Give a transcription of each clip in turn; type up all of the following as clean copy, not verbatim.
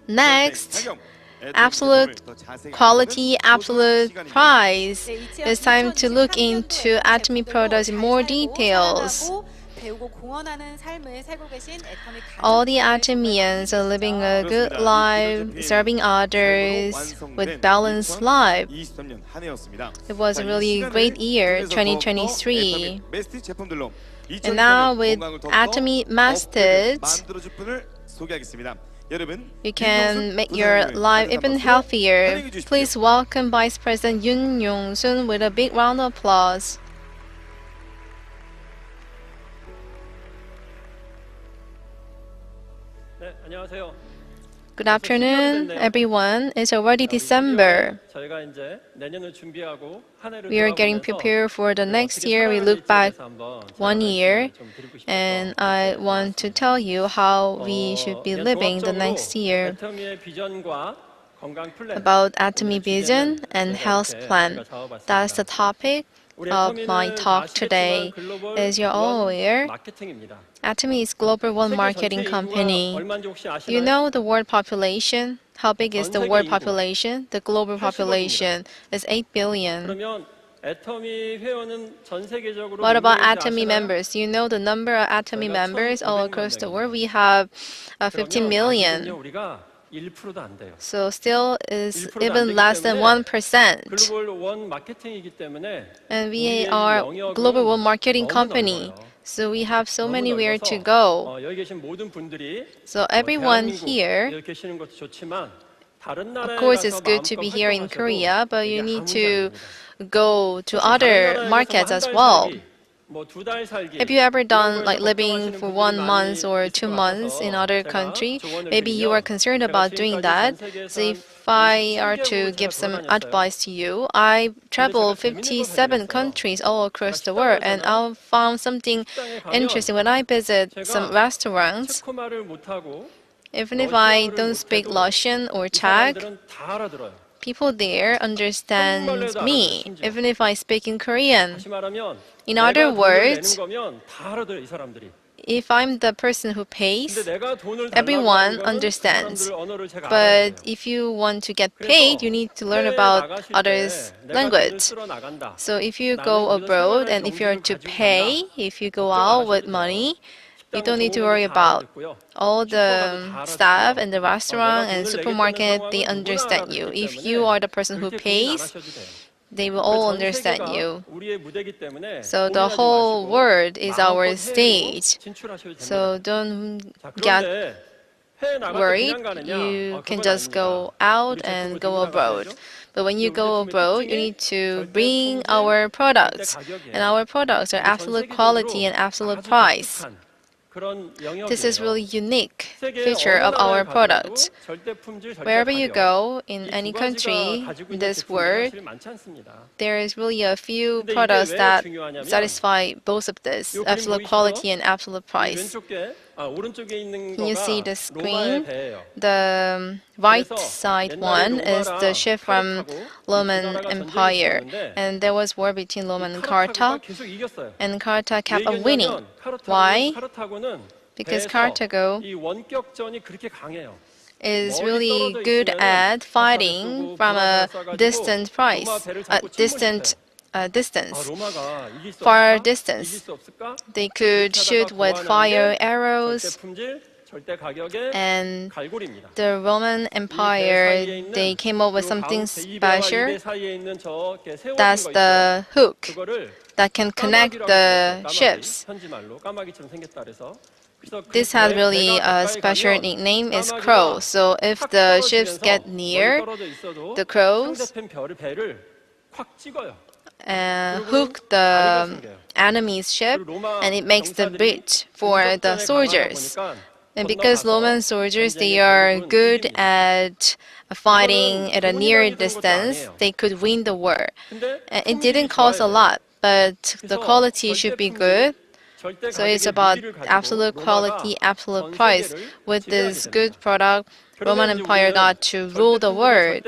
Next, absolute quality, absolute price. It's time to look into Atomy products in more details. All the Atomians are living a good life, serving others with balanced life. It was a really great year, 2023. And now with Atomy Masstige, you can make your life even healthier. Please welcome Vice President Yoon Yong-sun with a big round of applause. Good afternoon, everyone. It's already December. We are getting prepared for the next year. We look back 1 year, and I want to tell you how we should be living the next year. About Atomy Vision and Health Plan. That's the topic of my talk today. As you're all aware, Atomy is global one marketing company. You know the world population? How big is the world population? The global population is 8 billion. What about Atomy members? You know the number of Atomy members all across the world? We have 15 million. So still is even less than 1%. And we are global one marketing company. So we have so many where to go. So everyone here, of course it's good to be here in Korea, but you need to go to other markets as well. Have you ever done like living for 1 month or 2 months in other country? Maybe you are concerned about doing that. So if I are to give some advice to you, I traveled 57 countries all across the world, and I found something interesting when I visit some restaurants. Even if I don't speak Russian or Czech, people there understand me, even if I speak in Korean. In other words, if I'm the person who pays, everyone understands. But if you want to get paid, you need to learn about others' language. So if you go abroad and if you're to pay, if you go out with money, you don't need to worry about all the staff in the restaurant and supermarket. They understand you. If you are the person who pays, they will all understand you. So the whole world is our stage. So don't get worried. You can just go out and go abroad. But when you go abroad, you need to bring our products. And our products are absolute quality and absolute price. This is really unique feature of our products. Wherever you go, in any country in this world, there is really a few products that satisfy both of this, absolute quality and absolute price. Can you see the screen? The right side one is the ship from Roman Empire. And there was war between Roman and Carthage. And Carthage kept on winning. Why? Because Carthago is really good at fighting from a distance, far distance. They could shoot with fire arrows, and the Roman Empire, they came up with something special. That's the hook that can connect the ships. This has really a special nickname, is crow. So if the ships get near the crows, hook the enemy's ship, and it makes the bridge for the soldiers. And because Roman soldiers, they are good at fighting at a near distance, they could win the war. It didn't cost a lot, but the quality should be good. So it's about absolute quality, absolute price. With this good product, Roman Empire got to rule the world.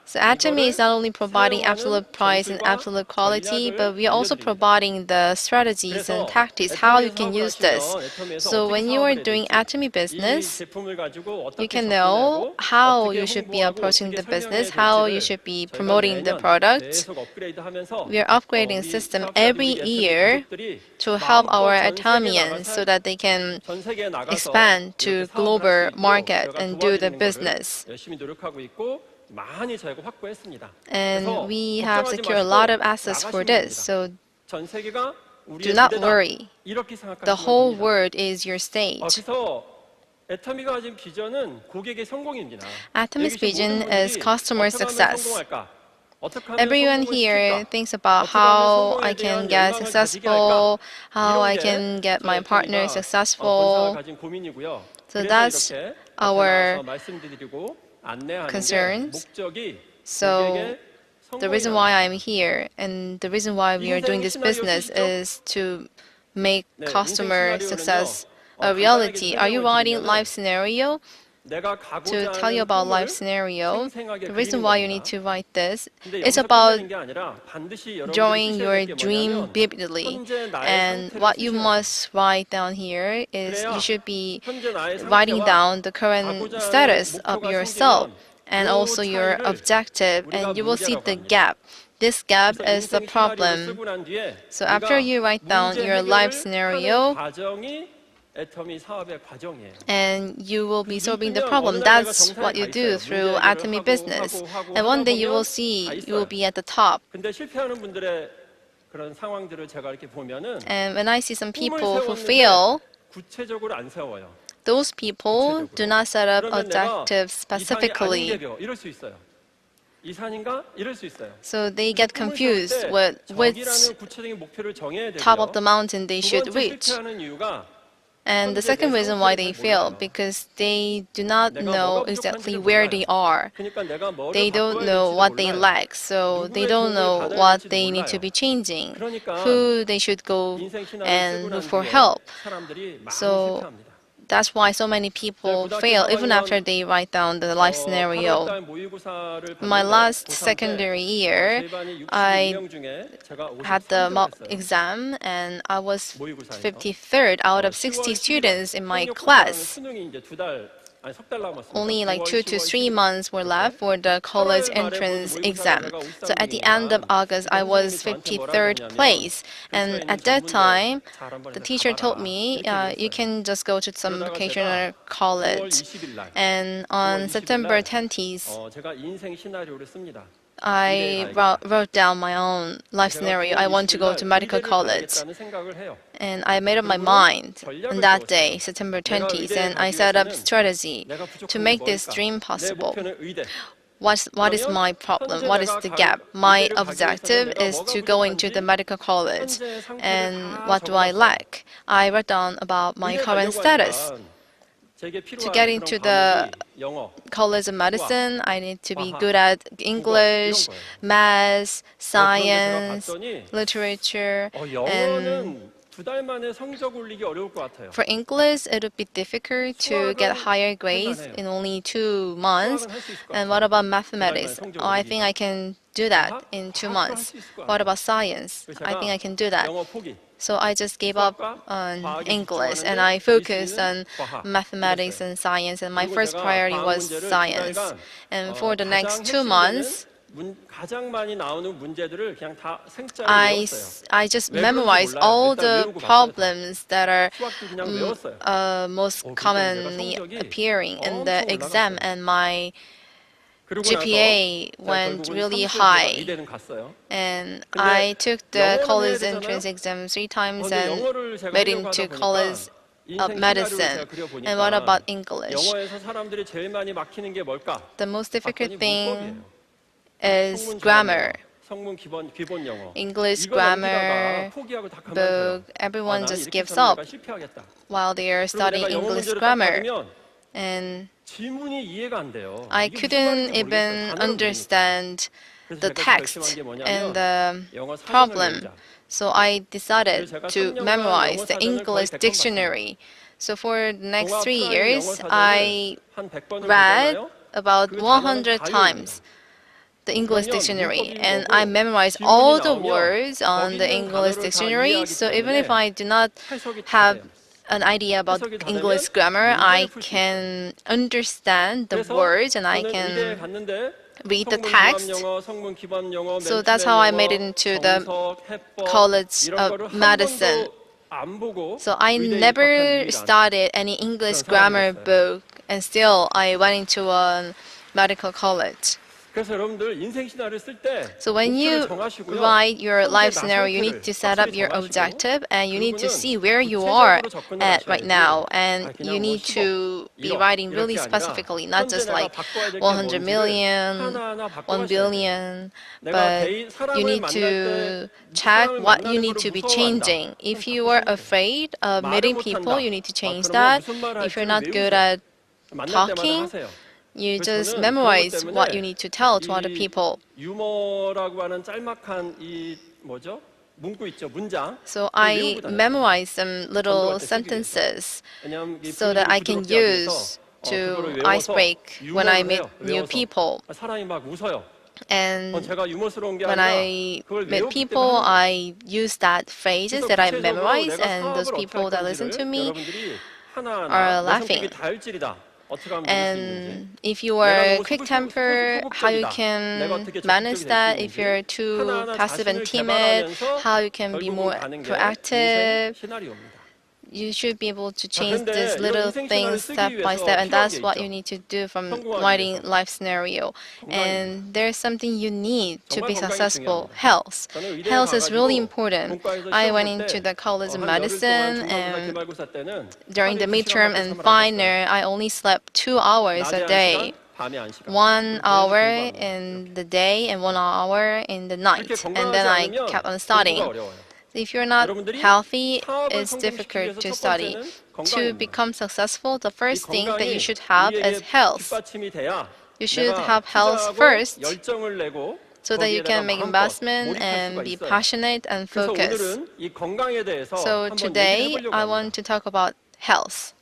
So Atomy is not only providing absolute price and absolute quality, but we are also providing the strategies and tactics, how you can use this. So when you are doing Atomy business, you can know how you should be approaching the business, how you should be promoting the product. We are upgrading system every year to help our Atomians so that they can expand to global market and do the business. And we have secured a lot of assets for this, so do not worry. The whole world is your stage. Atomy's vision is customer success. Everyone here thinks about how I can get successful, how I can get my partner successful. So that's our concerns. So the reason why I'm here and the reason why we are doing this business is to make customer success a reality. Are you writing life scenario? To tell you about life scenario, the reason why you need to write this is about drawing your dream vividly. And what you must write down here is you should be writing down the current status of yourself and also your objective, and you will see the gap. This gap is the problem. So after you write down your life scenario, and you will be solving the problem. That's what you do through Atomy business. And one day you will see you will be at the top. And when I see some people who fail, those people do not set up objectives specifically. So they get confused with which top of the mountain they should reach. And the second reason why they fail, because they do not know exactly where they are. They don't know what they lack, so they don't know what they need to be changing, who they should go and look for help. So that's why so many people fail even after they write down the life scenario. My last secondary year, I had the mock exam and I was 53rd out of 60 students in my class. Only like 2 to 3 months were left for the college entrance exam. So at the end of August, I was 53rd place. And at that time, the teacher told me, you can just go to some vocational college. And on September 20th, I wrote down my own life scenario. I want to go to medical college. And I made up my mind on that day, September 20th, and I set up strategy to make this dream possible. What is my problem? What is the gap? My objective is to go into the medical college. And what do I lack? I wrote down about my current status. To get into the College of Medicine, I need to be good at English, math, science, literature, and for English, it would be difficult to get higher grades in only 2 months. And what about mathematics? Oh, I think I can do that in 2 months. What about science? I think I can do that. So I just gave up on English and I focused on mathematics and science, and my first priority was science. And for the next 2 months, I just memorized all the problems that are most commonly appearing in the exam, and my GPA went really high. And I took the college entrance exam 3 times and made into College of Medicine. And what about English? The most difficult thing is grammar. English grammar book, everyone just gives up while they are studying English grammar. And I couldn't even understand the text and the problem. So I decided to memorize the English dictionary. So for the next 3 years, I read about 100 times the English dictionary, and I memorized all the words on the English dictionary. So even if I do not have an idea about English grammar, I can understand the words and I can read the text. So that's how I made it into the College of Medicine. So I never studied any English grammar book, and still I went into a medical college. So when you write your life scenario, you need to set up your objective and you need to see where you are at right now. And you need to be writing really specifically, not just like 100 million, 1 billion, but you need to check what you need to be changing. If you are afraid of meeting people, you need to change that. If you're not good at talking, you just memorize what you need to tell to other people. So I memorize some little sentences so that I can use to ice break when I meet new people. And when I meet people, I use that phrases that I memorize, and those people that listen to me are laughing. And if you are quick-tempered, how you can manage that? If you're too passive and timid, how you can be more proactive? You should be able to change these little things step by step, and that's what you need to do from writing life scenario. And there's something you need to be successful: health. Health is really important. I went into the College of Medicine, and during the midterm and final, I only slept 2 hours a day. 1 hour in the day and 1 hour in the night, and then I kept on studying. If you're not healthy, it's difficult to study. To become successful, the first thing that you should have is health. You should have health first so that you can make investment and be passionate and focused. So today, I want to talk about health.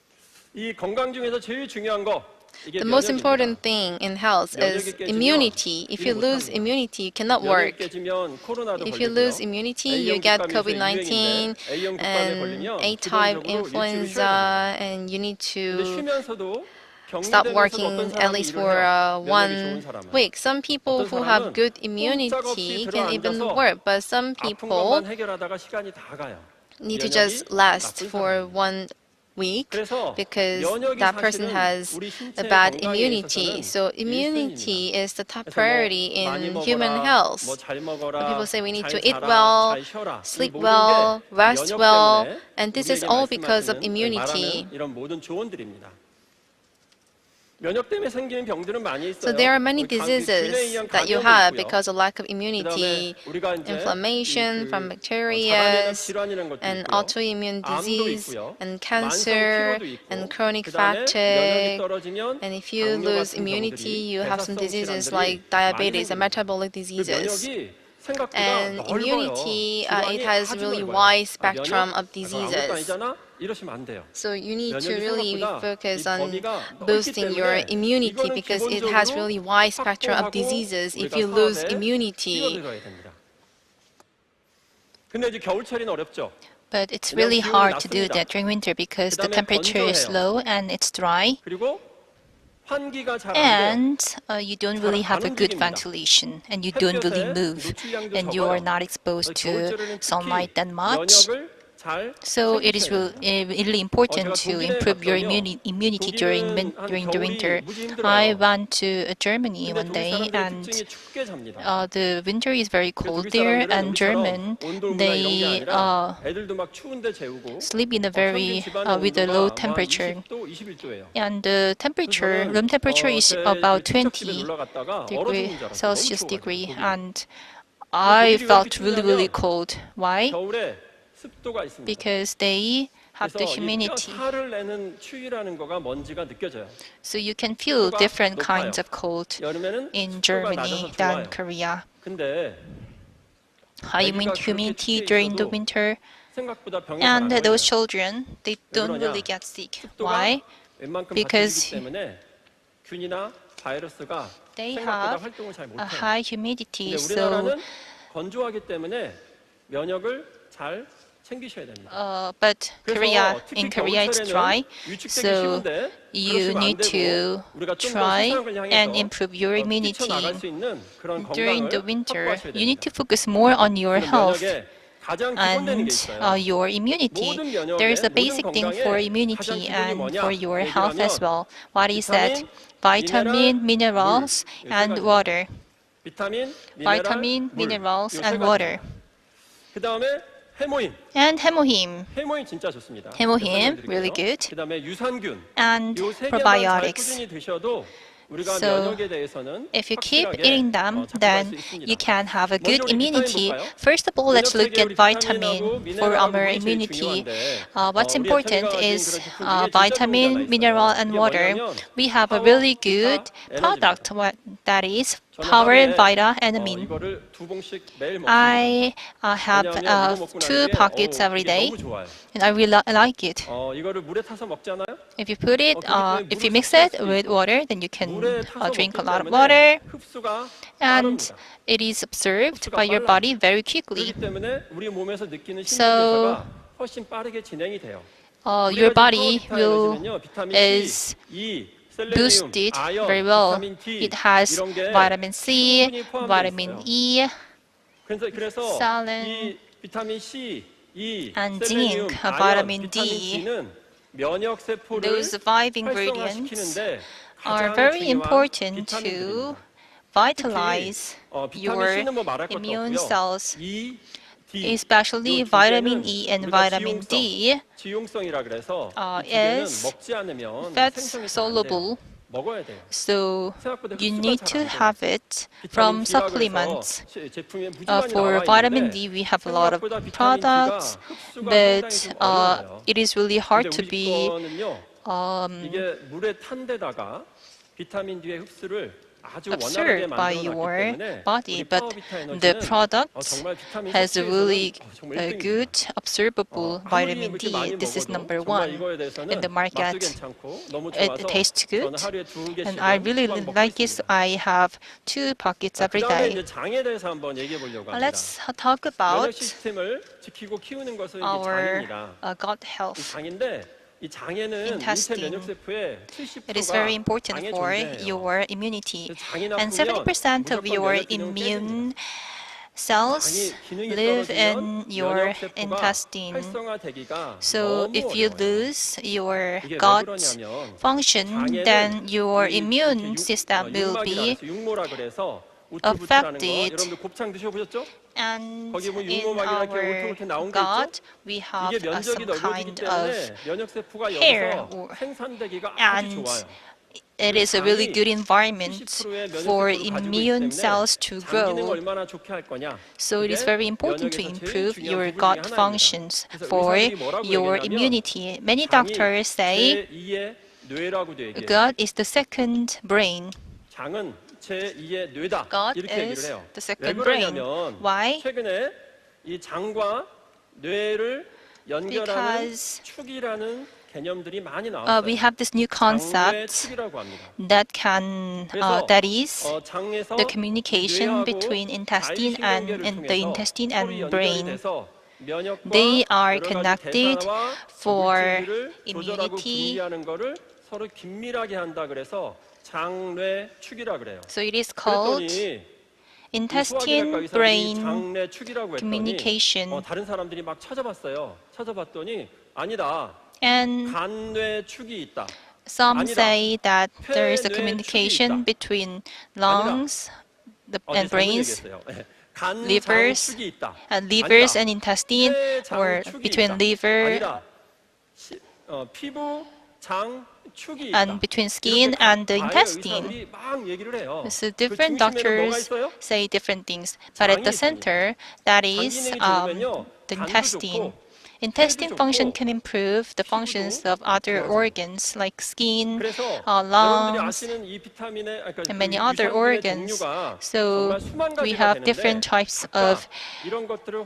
The most important thing in health is immunity. If you lose immunity, you cannot work. If you lose immunity, you get COVID-19 and A-type influenza, and you need to stop working at least for 1 week. Some people who have good immunity can even work, but some people need to just last for 1 week because that person has a bad immunity. So immunity is the top priority in human health. People say we need to eat well, sleep well, rest well, and this is all because of immunity. So there are many diseases that you have because of lack of immunity: inflammation from bacteria, and autoimmune disease, and cancer, and chronic fatigue. And if you lose immunity, you have some diseases like diabetes and metabolic diseases. And immunity, it has really wide spectrum of diseases. So you need to really focus on boosting your immunity because it has really wide spectrum of diseases if you lose immunity. But it's really hard to do that during winter because the temperature is low and it's dry. And you don't really have a good ventilation, and you don't really move, and you are not exposed to sunlight that much. So it is really important to improve your immunity during the winter. I went to Germany one day, and the winter is very cold there. And German, they sleep in a very with a low temperature, and the room temperature is about 20°C, and I felt really cold. Why? Because they have the humidity. So you can feel different kinds of cold in Germany than Korea. High humidity during the winter, and those children, they don't really get sick. Why? Because they have 활동을 잘 a 못해요. high humidity, 근데 so 우리나라는 건조하기 때문에 면역을 잘 챙기셔야 됩니다. but 그래서 in 특히 Korea it's dry, 겨울철에는 위축되기 so 쉬운데 you 그러시면 안 need to 되고 우리가 좀 더 try 세상을 향해서 and improve your 뛰쳐나갈 immunity. 수 있는 그런 During the 건강을 winter, 확보하셔야 you need 됩니다. to focus more on your 그럼 health 면역에 가장 기본되는 and 게 있어요. your immunity. 모든 면역에, There is a 모든 basic thing 건강에 for 가장 immunity 기본이 and 뭐냐 for your health as 얘기를 well. What is that? 비타민, Vitamin, minerals, 물, and 세 가지입니다. water. 비타민, 미네랄, Vitamin, 물, minerals, 요 and 세 water. 가지입니다. 그 다음에 해모임. And HemoHIM. 해모임 진짜 좋습니다. HemoHIM, really good. 그 다음에 유산균. And 요 세 개만 잘 probiotics. 꾸준히 드셔도 우리가 So, 면역에 대해서는 if you keep 확실하게 eating them, 접근할 then 수 있습니다. you can have a good 먼저 우리 비타민 immunity. 볼까요? First of all, let's look at 면역 체계에 우리 vitamin 비타민하고 for 미네랄하고 our 물이 제일 immunity. 중요한데, What's 우리 important 애터미가 is 가진 그런 제품 중에 진짜 좋은 게 하나 vitamin, 있어요. mineral, and 이게 water. 뭐냐면 We have a 파워 really 비타 good 에너지입니다. product that is 저는 power, 하루에 vitamin. 이거를 2봉씩 매일 먹습니다. I have 왜냐하면 이거 먹고 2 나는 게, pockets every 이게 day, 너무 좋아요. and I really like it. 이거를 물에 타서 먹잖아요. If you put it, if you mix it with water, then you can 물에 타서 drink a 먹기 lot of 때문에 water, 흡수가 and 빠릅니다. it is absorbed 흡수가 by your 빨라요. body very quickly. 그렇기 때문에 우리 몸에서 느끼는 So, 신진대사가 훨씬 빠르게 진행이 돼요. your body will 비타민 is C, E, boosted 셀레니움, 아연, very well. 비타민 D It has 이런 게 vitamin C, 충분히 포함되어 vitamin 있어요. E, 그래서 셀렌, 이 비타민 C, E, and 셀레니움, zinc, 아연, vitamin 비타민 D. D는 면역 세포를 Those 5 ingredients 활성화시키는데 are 가장 very 중요한 important to 비타민들입니다. vitalize 비타민 your C는 뭐 말할 것도 immune 없고요. cells, E, D, especially 요 두 vitamin 개는 E and 우리가 vitamin D 지용성이라 그래서 이 두 is 개는 먹지 않으면 fat 생성이 잘 안 돼요. soluble. 먹어야 돼요. So 생각보다 you 흡수가 need 잘 to 안 돼요. have it from 비타민 D라 supplements. 그래서 제품에 무지 많이 For 나와 vitamin 있는데 D, we have a lot of 생각보다 비타민 products, D가 흡수가 but 상당히 좀 어려워요. it is really hard 근데 to 우리 be 거는요, 이게 물에 탄 데다가 비타민 D의 흡수를 아주 원활하게 absorbed by 만들어놨기 your 때문에 body, 우리 but 파워 비타 the 에너지는 product 정말 비타민 has a really 섭취에서는 정말 a 1등입니다. good absorbable vitamin 이렇게 많이 D. This is 먹어도 number 정말 1 이거에 대해서는 in the 맛도 market. 괜찮고 너무 It 좋아서 tastes good, 저는 하루에 2개씩은 and I really 먹고 like it. 있습니다. I have 2 pockets every 그다음에 day. 이제 장에 대해서 한번 얘기해 보려고 합니다. Let's talk 면역 about 시스템을 지키고 키우는 것은 이제 our 장입니다. gut 이 health. 장인데 이 장에는 인체 intestine. 면역 세포의 It is very 70%가 important 장에 for 존재해요. your immunity, 장이 and 나쁘면 70% of 무조건 your 면역 기능은 immune 깨집니다. cells 장이 기능이 live 떨어지면 in your 면역 세포가 intestine. 활성화되기가 So 너무 if you 어려워요. lose your 이게 왜 gut 그러냐면 function, 장에는 then your 이 immune 이렇게 system will be 육모라 그래서 우트부트라는 거 affected. 여러분들 곱창 드셔보셨죠? And 거기 뭐 in 육모막이라 이렇게 our 울퉁울퉁 나온 게 gut, 있죠? we have 이게 면적이 some 넓어지기 kind of 때문에 면역 세포가 hair 여기서 생산되기가 아주 and 좋아요. it is a really good environment 70%의 면역 for 세포를 가지고 있기 immune 때문에 cells to 장 기능을 grow. 얼마나 좋게 할 거냐. So it is 그게 very important to 면역에서 제일 improve 중요한 your 부분 중에 gut 하나입니다. functions 그래서 for 의사들이 뭐라고 your 얘기하냐면 immunity. Many 장이 doctors say 제2의 뇌라고도 얘기해요. gut is the second brain. 장은 제2의 뇌다. God 이렇게 얘기를 is 해요. the 왜 second brain. 그러냐면 Why? 최근에 이 장과 뇌를 연결하는 Because 축이라는 개념들이 많이 나왔어요. we have this new 장뇌 concept 축이라고 합니다. that can 그래서 that is 장에서 the communication 뇌하고 between intestine and 자율신경계를 the 통해서 intestine 서로 and 연결이 brain. 돼서 면역과 They are 여러 가지 connected 대사와 for 물질들을 조절하고 immunity. 분리하는 거를 서로 긴밀하게 한다 그래서 장뇌 축이라 그래요. So it is called 그랬더니 intestine brain 장뇌 축이라고 했더니 communication. 다른 사람들이 막 찾아봤어요. 찾아봤더니 아니다. And 간뇌 축이 있다. some 아니다. say that there is a 폐뇌 communication 축이 있다. between lungs and 잘못 brains, 얘기했어요. 간장 livers, 축이 있다. and livers 아니다. and intestine, 폐장 or 축이 between 있다. liver 아니다. 피부 장 축이 있다. and between skin 이렇게 and the 과외 intestine. 의사들이 막 얘기를 해요. So 그 different 중심에는 뭐가 doctors 있어요? say different things, but at the 장이 center, that 장 is 기능이 좋으면요, the 간도 intestine. 좋고, Intestine 폐도 function 좋고, can improve the functions of other 좋아져요. organs like skin, 그래서 여러분들이 lungs, 아시는 이 비타민의 and many other organs. So we have different types of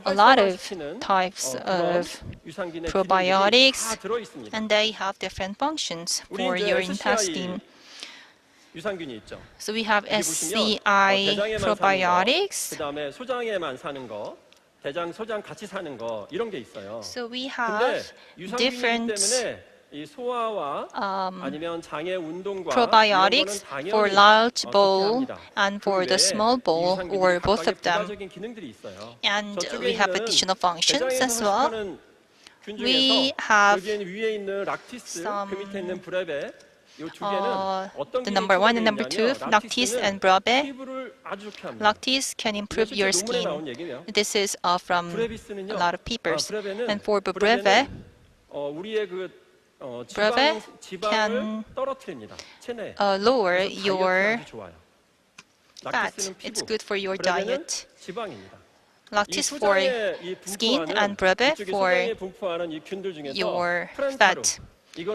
a lot of types of probiotics, and they have different functions for your intestine. 유산균이 있죠. So we have 여기 보시면 SCI 대장에만 사는 거, probiotics. 그다음에 소장에만 사는 거, 대장, 소장 같이 사는 거 이런 게 있어요. So we 근데 have 유산균이기 different 때문에 이 소화와 아니면 장의 운동과 probiotics 이런 거는 for 당연히 large bowl 좋게 합니다. and 그 for the 외에 small 이 bowl 유산균이 or both 각각의 of them. 부가적인 기능들이 있어요. And 저쪽에 we have 있는 additional functions 대장에서 as well. 서식하는 균 We 중에서 have 여기 위에 있는 락티스, 그 밑에 있는 브레베 이 두 개는 어떤 the number one and number two, 기능이 lactase 있냐면 and brebe. 피부를 아주 좋게 합니다. Lactase can improve your 실제 논문에 나온 skin. 얘기예요. This is from a 브레비스는요. lot of papers. 브레베는 And for breve, 우리의 그 breve 지방을 can 떨어뜨립니다. 체내에. lower 그래서 your 다이어트에 아주 좋아요. fat. 락티스는 피부, It's good for your 브레베는 diet. 지방입니다. Lactase for skin and breve for your fat.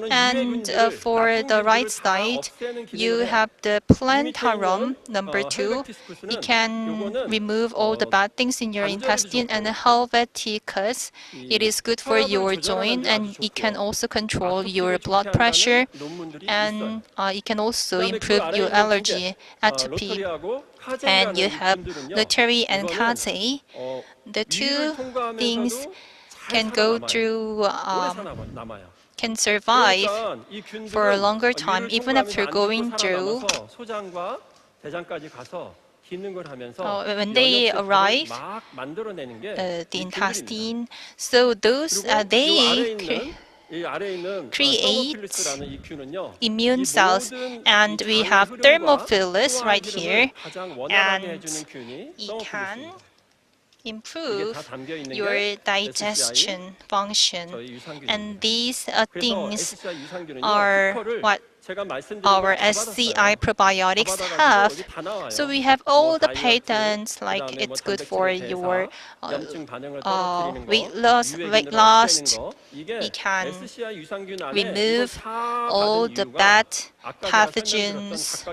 And for the right side, you have the plantarum, number 2. It can remove all the bad things in your intestine. And Helveticus, it is good for your joint, and it can also control your blood pressure, and it can also improve your allergy, atopy. And you have Luteri and Kase. The two things can go through can survive for a longer time even after going through. When they arrive the intestine, so those they create immune cells, and we have thermophilus right here, and it can improve your digestion function. And these things are what our SCI probiotics have. So we have all the patents, like it's good for your weight loss. It can remove all the bad pathogens.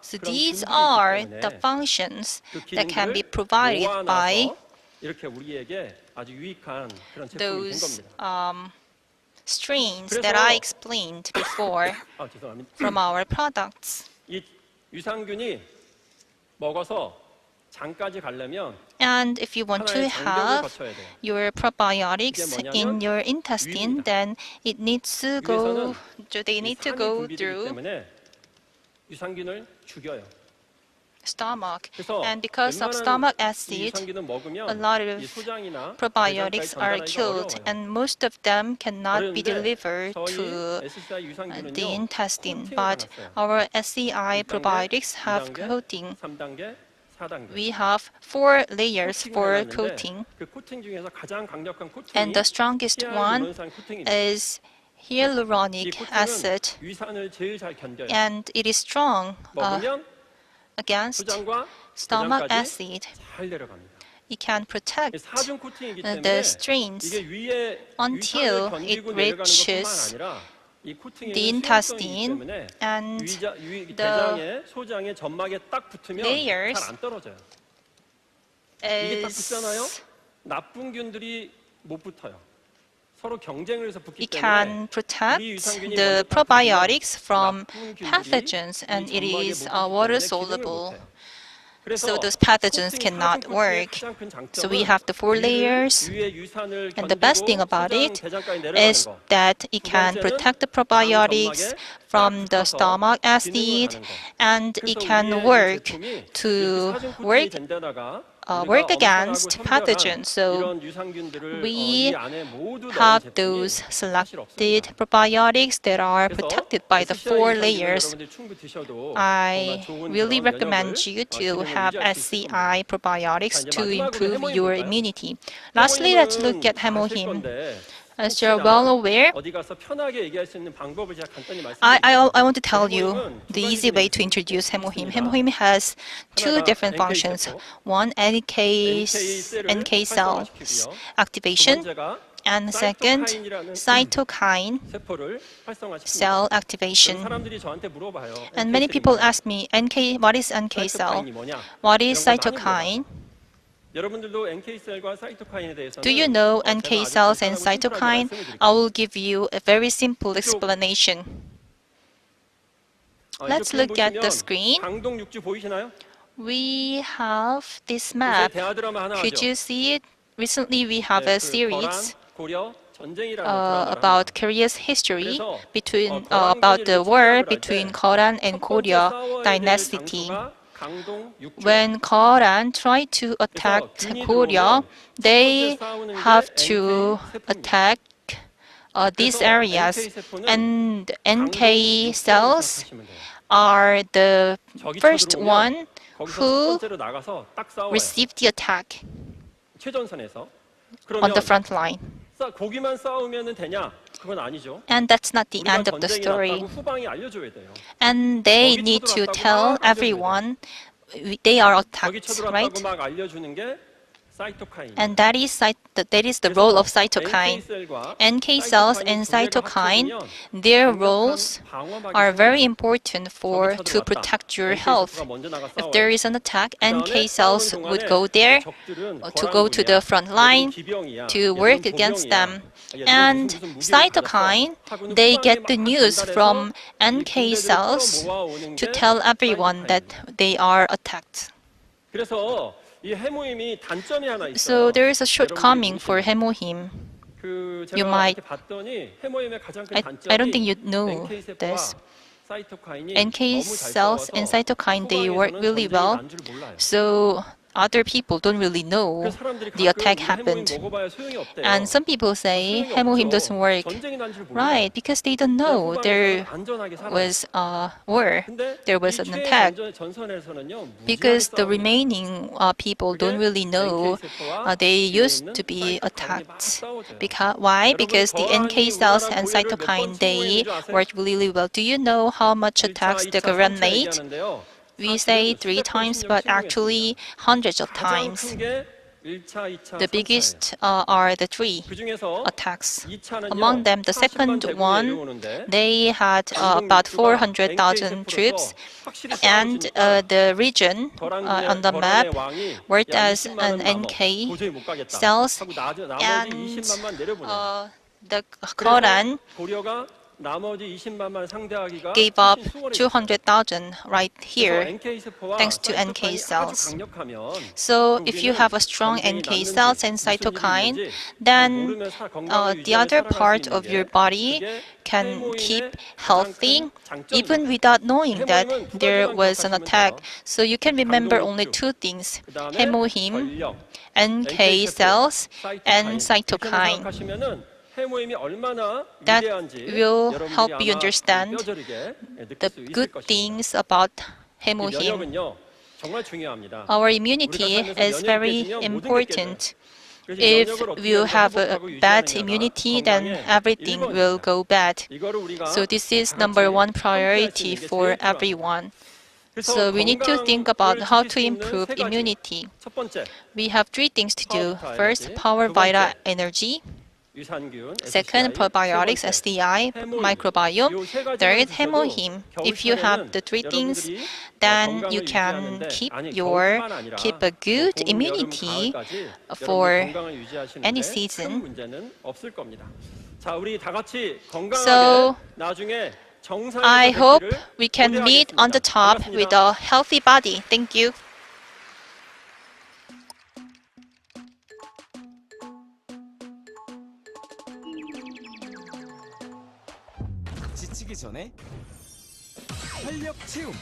So these are the functions that can be provided by those strains that I explained before from our products. 이 유산균이 먹어서 장까지 가려면 And if you want to have your probiotics in your intestine, then it needs to go. They need to go through 유산균을 죽여요. stomach. And because of stomach acid, a lot of probiotics are killed, and most of them cannot be delivered to the intestine. But our SCI probiotics have coating. We have 4 layers for coating, and the strongest one is hyaluronic acid, and it is strong against stomach acid. It can protect the strains until it reaches the intestine, and the layers is it can protect the probiotics from pathogens, and it is water soluble. So those pathogens cannot work. So we have the 4 layers, and the best thing about it is that it can protect the probiotics from the stomach acid, and it can work against pathogens. So we have those selected probiotics that are protected by the 4 layers. I really recommend you to have SCI probiotics to improve your immunity. Lastly, let's look at HemoHIM. As you're well aware, I want to tell you the easy way to introduce HemoHIM. HemoHIM has 2 different functions. One, NK cell activation, and second, cytokine cell activation. And many people ask me, what is NK cell? What is cytokine? Do you know NK cells and cytokine? I will give you a very simple explanation. Let's look at the screen. 강동 육지 보이시나요? We have this 요새 map. 대하 드라마 하나 Could 하죠. you see it? Recently, we have 네, a 그 series 고려 전쟁이라는 드라마를 about 합니다. Korea's history 그래서, between 거란 about the 관리를 war 책임을 할 between 때 Koran and 첫 번째 Korea 싸워야 될 dynasty. 장소가 강동 육지. When Koran tried to attack 균이 Korea, 들어오면 they 첫 번째 싸우는 게 have to NK 세포입니다. attack these 그래서 areas, NK 세포는 and 강동 NK 육지라고 cells 생각하시면 돼요. are the 적이 first 쳐들어오면 one 거기서 첫 who 번째로 나가서 딱 싸워요. received the attack 최전선에서. on 그러면 the front line. 거기만 싸우면 되냐? 그건 아니죠. And that's not the 우리가 end of the 전쟁이 story. 났다고 후방이 알려줘야 돼요. And they 적이 need to 쳐들어왔다고 tell 막 알려줘야 everyone they are 적이 attacked, 쳐들어왔다고 right? 막 알려주는 게 사이토카인. And that is the role of cytokine. NK cells and cytokine, their roles are very important to protect your health. If there is an attack, NK cells would go there to go to the front line to work against them. And cytokine, they get the news from NK cells to tell everyone that they are attacked. 그래서 이 해모임이 단점이 하나 있어요. So there is a shortcoming for HemoHIM. 그 you 제가 might- 이렇게 봤더니 해모임의 가장 큰 I don't think 단점이 you know NK 세포와 this. 사이토카인이 NK 너무 잘 cells 싸워서 and cytokine, they work 후방에서는 really 전쟁이 well. 난 줄 몰라요. So other people don't really know 그래서 사람들이 the attack 가끔 이 해모임 happened. 먹어봐야 소용이 없대요. And some people say 소용이 HemoHIM 없죠. doesn't work. 전쟁이 난 줄 몰라요. Right, because they don't know 후방에서는 there 안전하게 살아요. was a war, 근데 there was 이 an 최애 attack. 전선에서는요, Because the 무지하게 싸웁니다. remaining people don't really know they used to be attacked. Why? Because the NK cells and cytokine, they work really well. Do you know how much attacks the Koran made? We say 3 times, but actually hundreds of times. The biggest are the 3 attacks. Among them, the second one, they had about 400,000 troops, and the region on the map worked as an NK cells, and the Quran gave up 200,000 right here, thanks to NK cells. So if you have a strong NK cells and cytokine, then the other part of your body can keep healthy even without knowing that there was an attack. So you can remember only 2 things: HemoHIM, NK cells, and cytokine. That will help you understand the good things about HemoHIM. Our immunity is very important. If you have a bad immunity, then everything will go bad. So this is #1 priority for everyone. So we need to think about how to improve immunity. We have 3 things to do. First, power Vita-Energy. Second, probiotics, SCI Microbiome. Third, HemoHIM. If you have the 3 things, then you can keep a good immunity for any season. So I hope we can meet on the top with a healthy body. Thank you. 지치기 전에 활력 채움.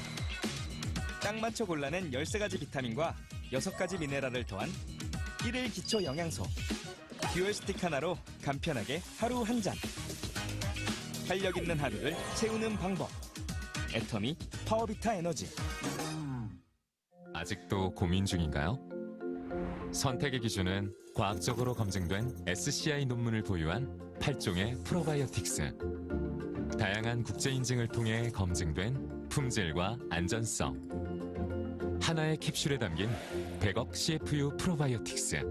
딱 맞춰 골라낸 13가지 비타민과 6가지 미네랄을 더한 1일 기초 영양소. 듀얼 스틱 하나로 간편하게 하루 한 잔. 활력 있는 하루를 채우는 방법. 애터미 파워비타 에너지. 아직도 고민 중인가요? 선택의 기준은 과학적으로 검증된 SCI 논문을 보유한 8종의 프로바이오틱스. 다양한 국제 인증을 통해 검증된 품질과 안전성. 하나의 캡슐에 담긴 100억 CFU 프로바이오틱스.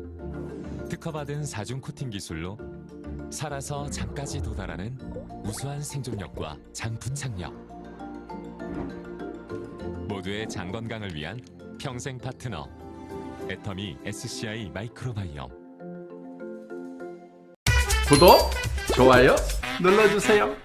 특허받은 4중 코팅 기술로 살아서 장까지 도달하는 우수한 생존력과 장 부착력. 모두의 장 건강을 위한 평생 파트너. 애터미 SCI 마이크로바이옴. 구독, 좋아요 눌러주세요.